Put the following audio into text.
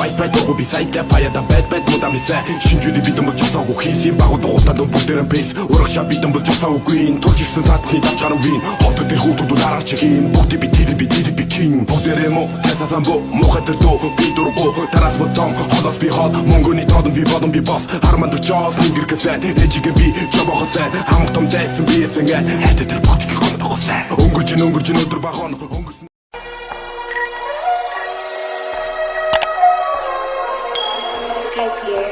White bad дургу би сайтай фаяда bad bad мудам хийсэн шинжүүдийг бидэн бол жосоогүй хийсэн багууд хуутаад бүгдээрэн бейс урагшаа бидэн бол жосоогүй турж ирсэн саатны давж гарan вин ховдод тэр хүүхдүүд хараач хийн бүгд би king бүгдээрээ мо тасасан бо мохатэр доо би дургу тараас ботом холос би хол мөнгөний тодон би бодон би бос харманд очоос ингэргэсэн ээжигээ би жобохосан хамаг том дайсан би эсэнгээ хайтай тэр бүгдийг гондогосон өнгөрч өдөр бахон өнгөрсөн Skype here.